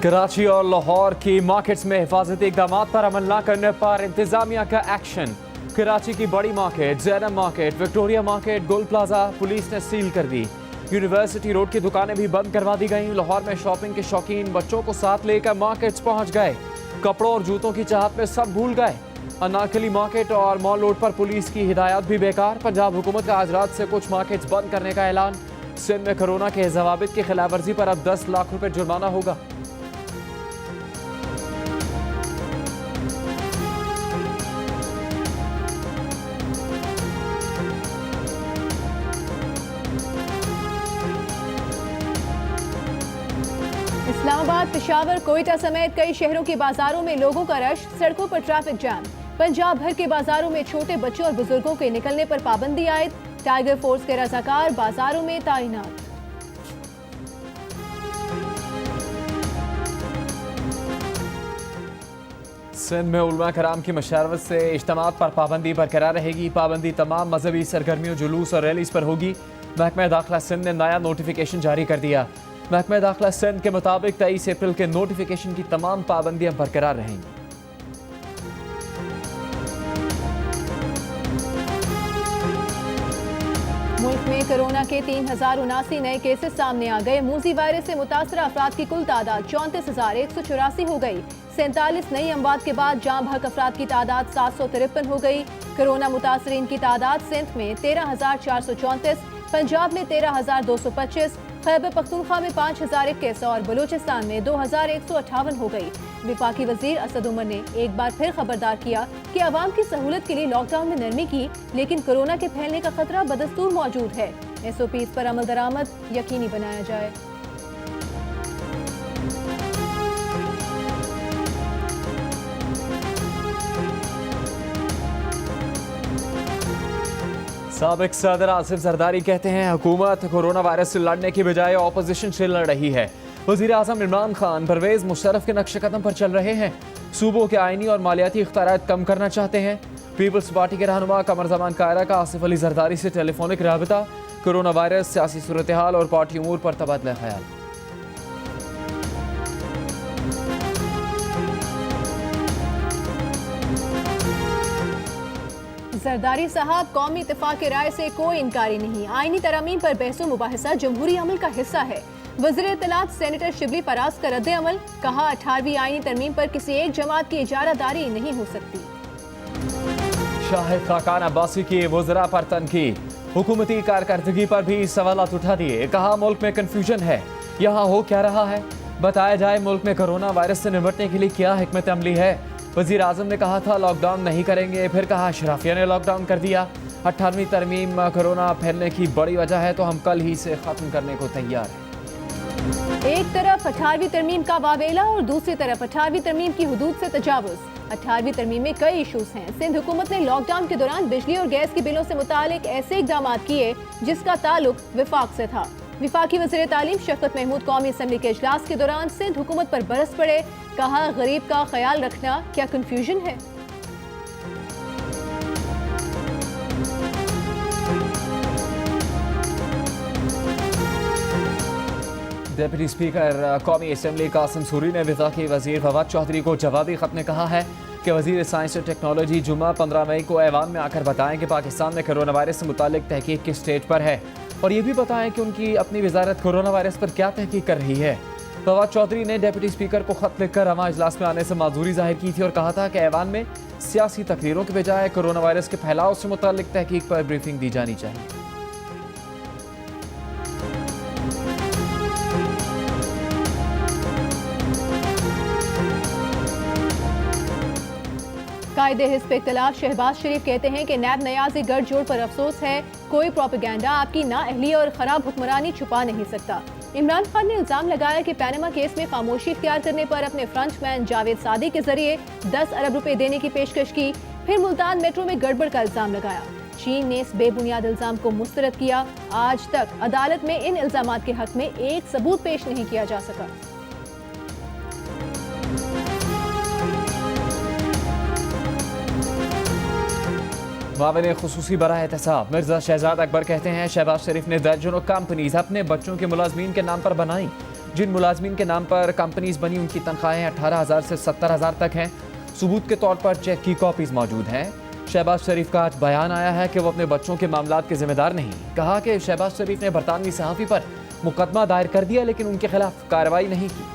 कराची और लाहौर की मार्केट्स में हिफाजती इकदाम पर अमल न करने पर इंतजामिया का एक्शन। कराची की बड़ी market, Zainab market, Victoria market, Gol plaza police ने सील कर दी। यूनिवर्सिटी रोड की दुकानें भी बंद करवा दी गई। लाहौर में शॉपिंग के शौकीन बच्चों को साथ लेकर मार्केट्स पहुंच गए। कपड़ों और जूतों की चाहत में सब भूल गए। अनारकली मार्केट और मॉल रोड पर पुलिस की हिदायत भी बेकार। पंजाब हुकूमत का आज रात से कुछ मार्केट्स बंद करने का ऐलान। सिंध में कोरोना के जवाबित की खिलाफ वर्जी पर अब 10 लाख रुपए जुर्माना होगा। इस्लामाबाद, पेशावर, कोयटा समेत कई शहरों के बाजारों में लोगों का रश, सड़कों पर ट्रैफिक जाम। पंजाब भर के बाजारों में छोटे बच्चों और बुजुर्गों के निकलने पर पाबंदी आयद। टाइगर फोर्स के रजाकार बाजारों में तैनात। सिंध में उलमा कराम की मशावरत से इज्तिमात पर पाबंदी बरकरार रहेगी। पाबंदी तमाम मजहबी सरगर्मियों, जुलूस और रैलीज पर होगी। महकमा दाखिला सिंध ने नया नोटिफिकेशन जारी कर दिया। महकमा दाखिला सिंध के मुताबिक 23 अप्रैल के नोटिफिकेशन की तमाम पाबंदियां बरकरार रहेंगी। मुल्क में कोरोना के 3079 नए केसेस सामने आ गए। मूजी वायरस से मुतासरा अफराद की कुल तादाद 34,184 हो गई। 47 नई अमवात के बाद जाँ बहक अफराद की तादाद 753 हो गई। कोरोना मुतासरीन की तादाद सिंध में 13,434, पंजाब में 13,225, खैबर पख्तूनख्वा में 5,021 और बलूचिस्तान में 2,158 हो गई। विफाकी वजीर असद उमर ने एक बार फिर खबरदार किया कि आवाम की सहूलत के लिए लॉकडाउन में नरमी की, लेकिन कोरोना के फैलने का खतरा बदस्तूर मौजूद है। SOPs पर अमल दरामद यकीनी बनाया जाए। साबिक सदर आसिफ जरदारी कहते हैं हुकूमत कोरोना वायरस से लड़ने की बजाय ऑपोजिशन से लड़ रही है। वजीर आजम इमरान खान परवेज मुशर्रफ के नक्शे कदम पर चल रहे हैं। सूबों के आईनी और मालियाती इख्तियारात कम करना चाहते हैं। पीपल्स पार्टी के रहनुमा कमर जमान कायरा का आसिफ अली जरदारी से टेलीफोनिक राबता। कोरोना वायरस, सियासी सूरत हाल और पार्टी उमूर पर तबादला ख्याल। जरदारी साहब, कौमी इत्तेफाक के राय से कोई इनकारी नहीं। आईनी तरमीम पर बहसो मुबाहिसा जमहूरी अमल का हिस्सा है। वज़ीर इत्तलात सेनेटर शिबली फराज का रद्द अमल, कहा 18वीं आईनी तरमीम पर किसी एक जमात की इजारादारी नहीं हो सकती। शाहिद खाकान अब्बासी की वज़रा पर तनकीद, हुकूमती कारकर्दगी पर भी सवालात उठा दिए। कहा मुल्क में कन्फ्यूजन है, यहाँ हो क्या रहा है, बताया जाए मुल्क में कोरोना वायरस से निपटने के लिए क्या हिकमत अमली है। वज़ीर आज़म ने कहा था लॉकडाउन नहीं करेंगे, फिर कहा अशराफिया ने लॉकडाउन कर दिया। 18वीं तरमीम कोरोना फैलने की बड़ी वजह है तो हम कल ही से ख़त्म करने को तैयार हैं। एक तरफ 18वीं तरमीम का वावेला और दूसरी तरफ 18वीं तरमीम की हुदूद से तजावुज़। 18वीं तरमीम में कई इशूज हैं। सिंध हुकूमत ने लॉकडाउन के दौरान बिजली और गैस के बिलों से मुतालिक ऐसे इकदाम किए जिसका ताल्लुक विफाक से था। विफाकी वज़ीर तालीम शफ़क़त महमूद कौमी असम्बली के इजलास के दौरान सिंध हुकूमत पर बरस पड़े। कहा गरीब का ख्याल रखना क्या कन्फ्यूजन है। डिप्टी स्पीकर कौमी असम्बली कासिम सूरी ने वफाकी वजीर फवाद चौधरी को जवाबी खत में कहा है कि वजीर साइंस और टेक्नोलॉजी जुम्मा 15 मई को ऐवान में आकर बताएं कि पाकिस्तान में कोरोना वायरस से मुतालिक तहकीक किस स्टेज पर है और ये भी बताएं कि उनकी अपनी वजारत कोरोना वायरस पर क्या तहकीक कर रही है। फवाद चौधरी ने डिप्टी स्पीकर को खत लिखकर रवा इजलास में आने से माजूरी जाहिर की थी और कहा था कि ऐवान में सियासी तकरीरों के बजाय कोरोना वायरस के फैलाव से मुतालिक तहकीक पर ब्रीफिंग दी जानी चाहिए। कायदे हिस्ब इख्तिलाफ शहबाज शरीफ कहते हैं कि नैब नयाज़ी गठजोड़ पर अफसोस है। कोई प्रोपेगेंडा आपकी नाअहली और खराब हुक्मरानी छुपा नहीं सकता। इमरान खान ने इल्जाम लगाया कि पैनामा केस में खामोशी इख्तियार करने पर अपने फ्रंटमैन जावेद सादी के जरिए 10 अरब रुपए देने की पेशकश की। फिर मुल्तान मेट्रो में गड़बड़ का इल्जाम लगाया। चीन ने इस बेबुनियाद इल्जाम को मुस्तरद किया। आज तक अदालत में इन इल्जामात के हक में एक सबूत पेश नहीं किया जा सका। मामले खुसूसी बराह एहतसाब मिर्जा शहजाद अकबर कहते हैं शहबाज शरीफ ने दर्जनों कंपनीज अपने बच्चों के मुलाजमीन के नाम पर बनाई। जिन मुलाजमीन के नाम पर कंपनीज बनी उनकी तनख्वाहें 18,000 से 70,000 तक हैं। सबूत के तौर पर चेक की कॉपीज मौजूद हैं। शहबाज शरीफ का आज बयान आया है कि वो अपने बच्चों के मामलात के जिम्मेदार नहीं। कहा कि शहबाज शरीफ ने बरतानवी सहाफ़ी पर मुकदमा दायर कर दिया लेकिन उनके खिलाफ कार्रवाई नहीं की।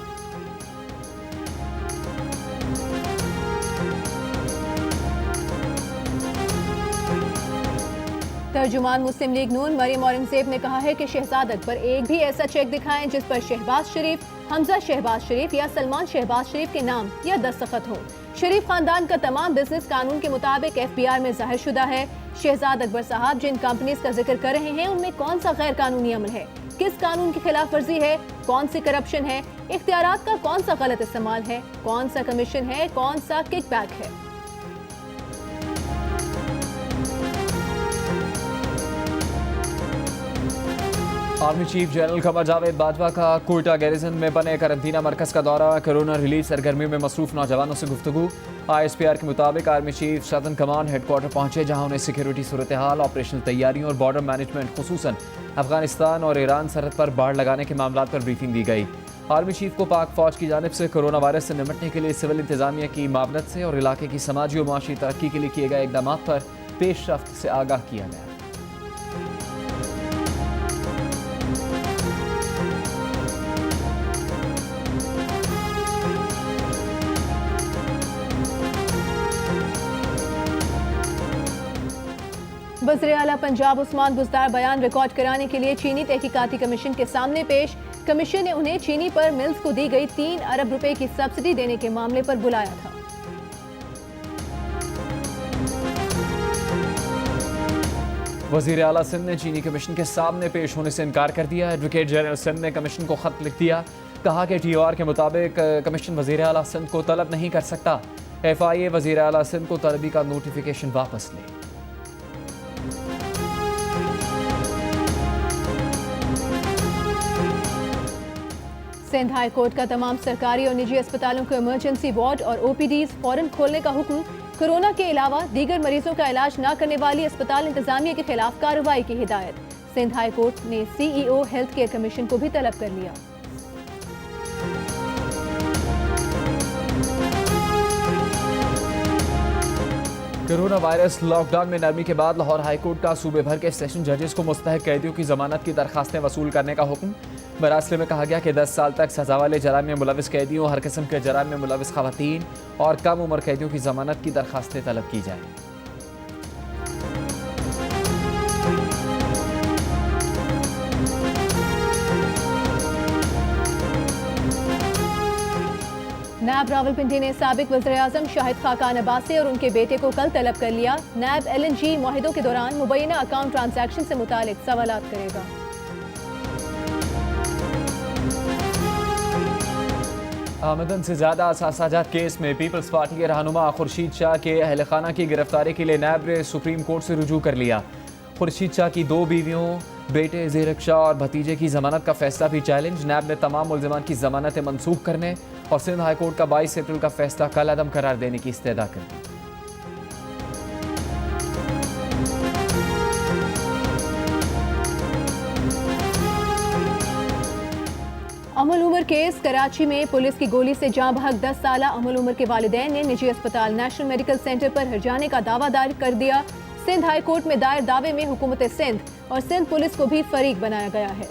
तर्जुमान मुस्लिम लीग नून मरियम औरंगजेब ने कहा है कि शहजाद अकबर एक भी ऐसा चेक दिखाएं जिस पर शहबाज शरीफ, हमजा शहबाज शरीफ या सलमान शहबाज शरीफ के नाम या दस्तखत हो। शरीफ खानदान का तमाम बिजनेस कानून के मुताबिक FBR में जाहिर शुदा है। शहजाद अकबर साहब जिन कंपनीज का जिक्र कर रहे हैं उनमें कौन सा गैर कानूनी अमल है, किस कानून की खिलाफ वर्जी है, कौन सी करप्शन है, इख्तियारात का कौन सा गलत इस्तेमाल है, कौन सा कमीशन है, कौन सा किकबैक है। Army chief general Qamar Javed Bajwa का कोयटा गैरिजन में बने करंटीना मरकज का दौरा। कोरोना रिलीफ सरगर्मी में मसरूफ नौजवानों से गुफ्तगू। ISPR के मुताबिक आर्मी चीफ सदर्न कमान हेडक्वार्टर पहुंचे जहां उन्हें सिक्योरिटी सूरत हाल, ऑपरेशनल तैयारियों और बॉर्डर मैनेजमेंट खुसूसन अफगानिस्तान और ईरान सरहद पर बाढ़ लगाने के मामलों पर ब्रीफिंग दी गई। आर्मी चीफ को पाक फौज की जानिब से कोरोना वायरस से निपटने के लिए सिविल इंतजामिया की मावनत से और इलाके की समाजी और माशी तरक्की के लिए किए गए इकदाम पर पेशरफ्त से आगाह किया गया। वज़ीर-ए-आला पंजाब उस्मान बुज़दार बयान रिकॉर्ड कराने के लिए चीनी तहकीकाती कमीशन के सामने पेश। कमीशन ने उन्हें चीनी पर मिल्स को दी गई 3 अरब रुपए की सब्सिडी देने के मामले पर बुलाया था। वज़ीर-ए-आला सिंध ने चीनी कमीशन के सामने पेश होने से इनकार कर दिया। एडवोकेट जनरल सिंध ने कमीशन को खत लिख दिया। कहा कि TOR के मुताबिक कमीशन वज़ीर-ए-आला सिंध को तलब नहीं कर सकता। FIA वज़ीर-ए-आला सिंध को तलबी का नोटिफिकेशन वापस ले। सिंध हाई कोर्ट का तमाम सरकारी और निजी अस्पतालों को इमरजेंसी वार्ड और OPDs फौरन खोलने का हुक्म। कोरोना के अलावा दीगर मरीजों का इलाज न करने वाली अस्पताल इंतजामिया के खिलाफ कार्रवाई की हिदायत। सिंध हाई कोर्ट ने CEO हेल्थ केयर कमीशन को भी तलब कर लिया। कोरोना वायरस लॉकडाउन में नरमी के बाद लाहौर हाई कोर्ट का सूबे भर के सेशन जजेस को मुस्तहक कैदियों की जमानत की दरखास्तें वसूल करने का हुक्म। मरासले में कहा गया कि 10 साल तक सजा वाले जराम में मुलविस कैदियों, हर किस्म के जराम में मुलविस खवातीन और कम उम्र कैदियों की जमानत की दरखास्तें तलब की जाए। नायब रावलपिंडी ने साबिक वज़ीर-ए-आज़म शाहिद खाकान अब्बासी और उनके बेटे को कल तलब कर लिया। नायब LNG मुआहिदों के दौरान मुबैना अकाउंट ट्रांजैक्शन से मुतालिक सवालात करेगा। आमदन से ज्यादा असासाजात केस में पीपल्स पार्टी के रहनुमा खुर्शीद शाह के अहल खाना की गिरफ्तारी के लिए नायब ने सुप्रीम कोर्ट से रुजू कर लिया। खुर्शीद शाह की 2 बीवियों, बेटे ज़ीरक शाह और भतीजे की जमानत का फैसला भी चैलेंज। नायब ने तमाम मुल्ज़िमान की जमानतें मनसूख करने और सिंध हाई कोर्ट का 22 अप्रैल का फैसला कल अदम करार देने की इस्तेदा कर दी। अमल उमर केस। कराची में पुलिस की गोली से जाँ बहक 10 साला अमल उमर के वालिदैन ने निजी अस्पताल नेशनल मेडिकल सेंटर पर हरजाने का दावा दायर कर दिया। सिंध हाई कोर्ट में दायर दावे में हुकूमत सिंध और सिंध पुलिस को भी फरीक बनाया गया है।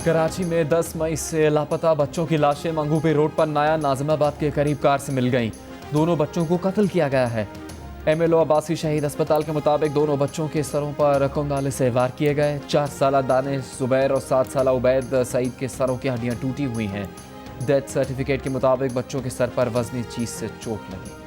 कराची में 10 मई से लापता बच्चों की लाशें मंगूपे रोड पर नाया नाजिमाबाद के करीब कार से मिल गईं। दोनों बच्चों को कत्ल किया गया है। MLO अब्बासी शहीद अस्पताल के मुताबिक दोनों बच्चों के सरों पर कुंदाले से वार किए गए। 4 साला दानिश जुबैर और 7 साला उबैद सईद के सरों की हड्डियां टूटी हुई हैं। डेथ सर्टिफिकेट के मुताबिक बच्चों के सर पर वजनी चीज से चोट लगी।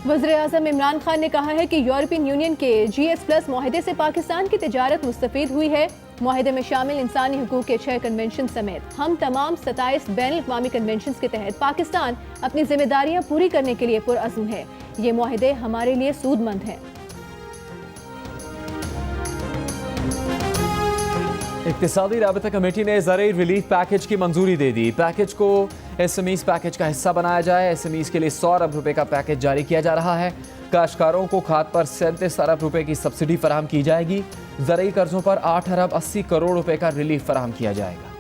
वज़ीर-ए-आज़म इमरान खान ने कहा है कि यूरोपियन यूनियन के GS+ मुआहिदे से पाकिस्तान की तिजारत मुस्तफीद हुई है। मुआहिदे में शामिल इंसानी हुकूक के 6 कन्वेंशन समेत हम तमाम 27 बैनुल-अक़वामी कन्वेंशन के तहत पाकिस्तान अपनी जिम्मेदारियां पूरी करने के लिए पुरअज़्म है। ये मुआहिदे हमारे लिए सूदमंद हैं। इक़्तिसादी राबता कमेटी ने ज़रूरी रिलीफ पैकेज की मंजूरी दे दी। पैकेज को एसएमईज पैकेज का हिस्सा बनाया जाए। एसएमईज के लिए 100 अरब रुपए का पैकेज जारी किया जा रहा है। काश्तकारों को खाद पर 37 अरब रुपए की सब्सिडी फराहम की जाएगी। ज़रूरी कर्जों पर 8 अरब 80 करोड़ रुपए का रिलीफ फराहम किया जाएगा।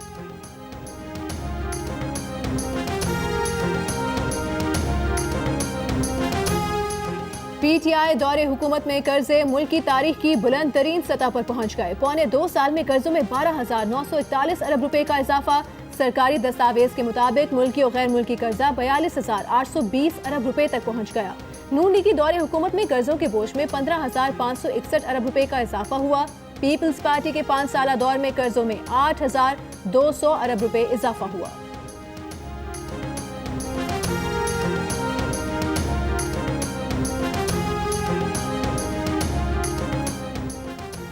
पीटीआई दौरे हुकूमत में कर्जे मुल्क की तारीख की बुलंद तरीन सतह पर पहुंच गए। पौने 2 साल में कर्जों में 12,941 अरब रुपए का इजाफा। सरकारी दस्तावेज के मुताबिक मुल्की और गैर मुल्की कर्जा 42,820 अरब रुपए तक पहुंच गया। नून लीग की दौरे हुकूमत में कर्जों के बोझ में 15,561 अरब रुपए का इजाफा हुआ। पीपल्स पार्टी के 5 साला दौर में कर्जों में 8,200 अरब रुपए इजाफा हुआ।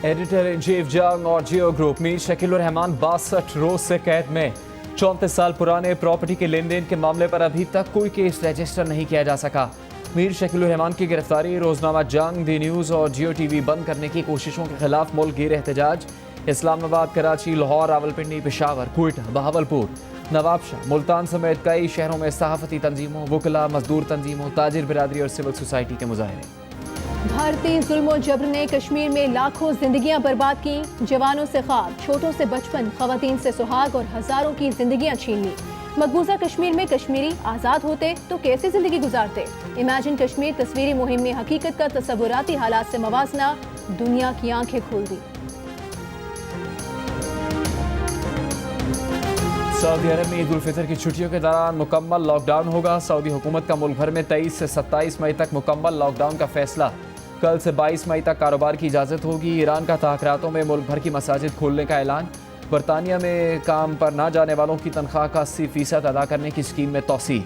एडिटर इन चीफ जंग और जियो ग्रुप मीर शकीलुर रहमान 62 रोज से कैद में। 34 साल पुराने प्रॉपर्टी के लेन देन के मामले पर अभी तक कोई केस रजिस्टर नहीं किया जा सका। मीर शकीलुर रहमान की गिरफ्तारी, रोजनामा जंग, दी न्यूज़ और जियो टीवी बंद करने की कोशिशों के खिलाफ मुल्क गिर एहतजाज। इस्लामाबाद, कराची, लाहौर, रावलपिंडी, पेशावर, कोयटा, बहावलपुर, नवाबशाह, मुल्तान समेत कई शहरों में सहाफती तंजीमों, वकला, मजदूर तंजीमों, ताजिर बिरादरी और सिविल सोसाइटी के मुजाहरे। भारतीय जुल्म जबर ने कश्मीर में लाखों जिंदगियां बर्बाद की। जवानों से ख्वाब, छोटों से बचपन, खवातीन से सुहाग और हजारों की जिंदगियां छीन ली। मकबूजा कश्मीर में कश्मीरी आज़ाद होते तो कैसी जिंदगी गुजारते। इमेजिन कश्मीर तस्वीरी मुहिम में हकीकत का तस्वुराती हालात से मवाजना दुनिया की आंखें खोल दी। सऊदी अरब में ईद उल फितर की छुट्टियों के दौरान मुकम्मल लॉकडाउन होगा। सऊदी हुकूमत का मुल्क भर में 23 से 27 मई तक मुकम्मल लॉकडाउन का फैसला। कल से 22 मई तक कारोबार की इजाज़त होगी। ईरान का ताक़रातों में मुल्क भर की मसाजिद खोलने का ऐलान। बरतानिया में काम पर ना जाने वालों की तनख्वाह का 80% अदा करने की स्कीम में तोसी।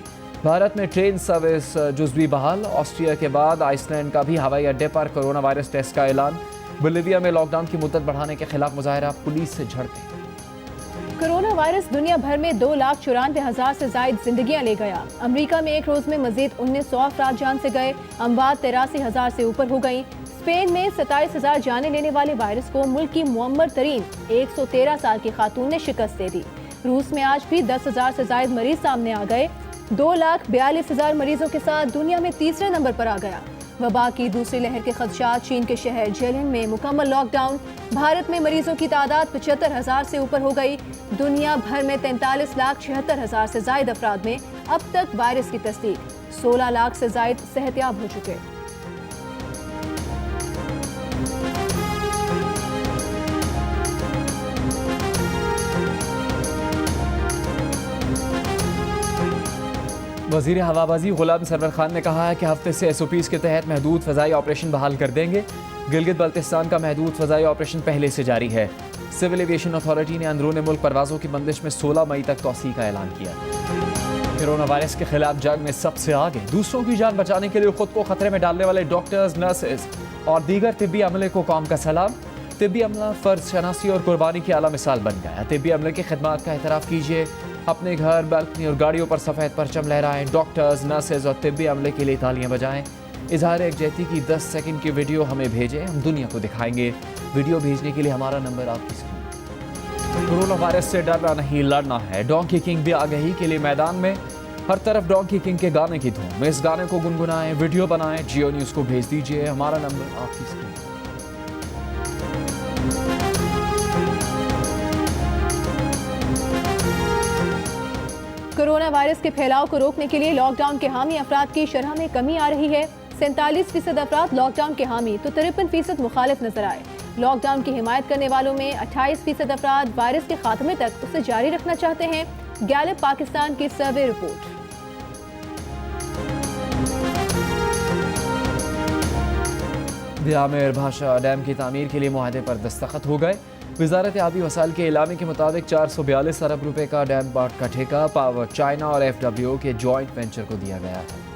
भारत में ट्रेन सर्विस जुज़वी बहाल। ऑस्ट्रिया के बाद आइसलैंड का भी हवाई अड्डे पर कोरोना वायरस टेस्ट का ऐलान। बोलिविया में लॉकडाउन की मुद्दत बढ़ाने के खिलाफ मुजाहरा, पुलिस से झड़पें। कोरोना वायरस दुनिया भर में 2,94,000 से जायद जिंदगियां ले गया। अमेरिका में एक रोज में मजीद 1900 अफराद जान से गए। अमवात 83,000 से ऊपर हो गई। स्पेन में 27,000 जाने लेने वाले वायरस को मुल्क की मुअम्मर तरीन 113 साल की खातून ने शिकस्त दे दी। रूस में आज भी 10,000 से जायद मरीज सामने आ गए। 2,42,000 मरीजों के साथ दुनिया में तीसरे नंबर पर आ गया। वबा की दूसरी लहर के खदशात। चीन के शहर जेलिन में मुकम्मल लॉकडाउन। भारत में मरीजों की तादाद 75,000 से ऊपर हो गई। दुनिया भर में 43,76,000 से जायद अफराद में अब तक वायरस की तस्दीक। 16 लाख से जायद सेहतियाब हो चुके। वज़ीर हवाबाजी गुलाम सरवर खान ने कहा है कि हफ्ते से SOPs के तहत महदूद फ़ज़ाई ऑपरेशन बहाल कर देंगे। गिलगित बल्तिस्तान का महदूद फ़ज़ाई ऑपरेशन पहले से जारी है। सिविल एविएशन अथॉरिटी ने अंदरून मुल्क परवाज़ों की बंदिश में 16 मई तक तोसी का ऐलान किया। कोरोना वायरस के खिलाफ जंग में सबसे आगे दूसरों की जान बचाने के लिए खुद को खतरे में डालने वाले डॉक्टर्स, नर्सेज और दीगर तिब्बी अमले को कौम का सलाम। तिब्बी अमला फ़र्ज शनासी और कुर्बानी की आला मिसाल बन गया। तिब्बी अमले की खिदमत का एतराफ़ कीजिए। अपने घर, बालकनी और गाड़ियों पर सफ़ेद परचम लहराएं। डॉक्टर्स, नर्सेज और तिब्बी अमले के लिए तालियां बजाएं। इजहार यकजहती की 10 सेकंड की वीडियो हमें भेजें, हम दुनिया को दिखाएंगे। वीडियो भेजने के लिए हमारा नंबर आपकी स्क्रीन। कोरोना वायरस से डरना नहीं, लड़ना है। डोंकी किंग भी आगाही के लिए मैदान में। हर तरफ डोंकी किंग के गाने की धूम। इस गाने को गुनगुनाएं, वीडियो बनाएं, जियो न्यूज़ को भेज दीजिए। हमारा नंबर आपकी स्क्रीन। कोरोना वायरस के फैलाव को रोकने के लिए लॉकडाउन के हामी अफराद की शरह में कमी आ रही है। 47% अफराद लॉकडाउन के हामी तो 53% मुखालिफ नजर आए। लॉकडाउन की हिमायत करने वालों में 28% अफराद वायरस के खात्मे तक उसे जारी रखना चाहते हैं। गैलेप पाकिस्तान की सर्वे रिपोर्ट। दियामेर भाषा डैम की तामीर के लिए मुआहदे पर दस्तखत हो गए। वजारत आबी वसाइल के इलामे के मुताबिक 442 अरब रुपए का डैम बाट का ठेका पावर चाइना और FWO के जॉइंट वेंचर को दिया गया है।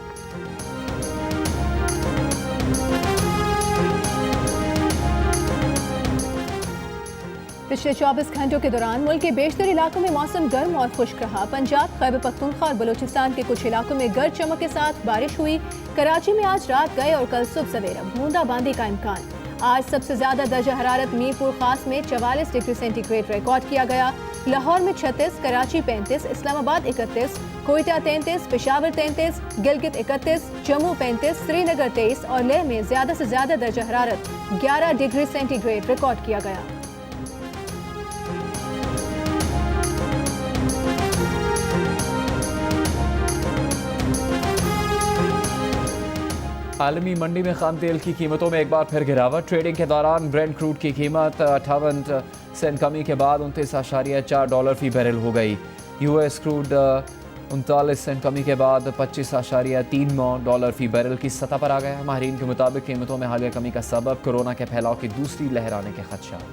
पिछले 24 घंटों के दौरान मुल्क के बेशतर इलाकों में मौसम गर्म और खुश्क रहा। पंजाब, खैबर पख्तूनख्वा और बलूचिस्तान के कुछ इलाकों में गरज चमक के साथ बारिश हुई। कराची में आज रात गए और कल सुबह सवेरा बूंदाबांदी का इम्कान। आज सबसे ज्यादा दर्जा हरारत मीरपुर खास में 44 डिग्री सेंटीग्रेड रिकॉर्ड किया गया। लाहौर में 36, कराची 35, इस्लामाबाद 31, कोयटा 33, पेशावर 33, गिलगित 31, जम्मू 35, श्रीनगर 23 और लेह में ज्यादा से ज्यादा दर्जा हरारत 11 डिग्री सेंटीग्रेड रिकॉर्ड किया गया। आलमी मंडी में खाम तेल की कीमतों में एक बार फिर गिरावट। ट्रेडिंग के दौरान ब्रेंट क्रूड की कीमत 58 सेंट कमी के बाद $29.4 फी बैरल हो गई। यूएस क्रूड 39 सेंट कमी के बाद $25.3 फी बैरल की सतह पर आ गया। माहिरीन के मुताबिक कीमतों में हालिया कमी का सबब कोरोना के फैलाव की दूसरी लहर आने के खदशात।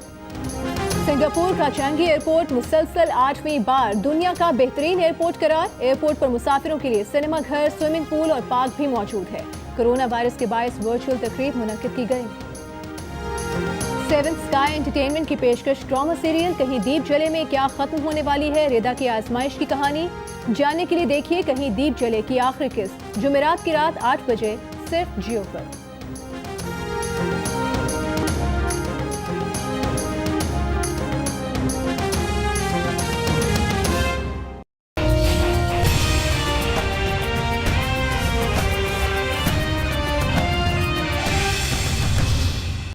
सिंगापुर का चांगी एयरपोर्ट मुसलसल 8वीं बार दुनिया का बेहतरीन एयरपोर्ट करार। एयरपोर्ट पर मुसाफिरों के लिए सिनेमा घर, स्विमिंग पूल और पार्क भी मौजूद है। कोरोना वायरस के बायस वर्चुअल तकरीब मुनक्किद की गई। सेवंथ स्काई एंटरटेनमेंट की पेशकश ड्रामा सीरियल कहीं दीप जले में क्या खत्म होने वाली है रिदा की आजमाइश की कहानी। जानने के लिए देखिए कहीं दीप जले की आखिरी किस्त, जुमेरात की रात 8 बजे सिर्फ जियो पर।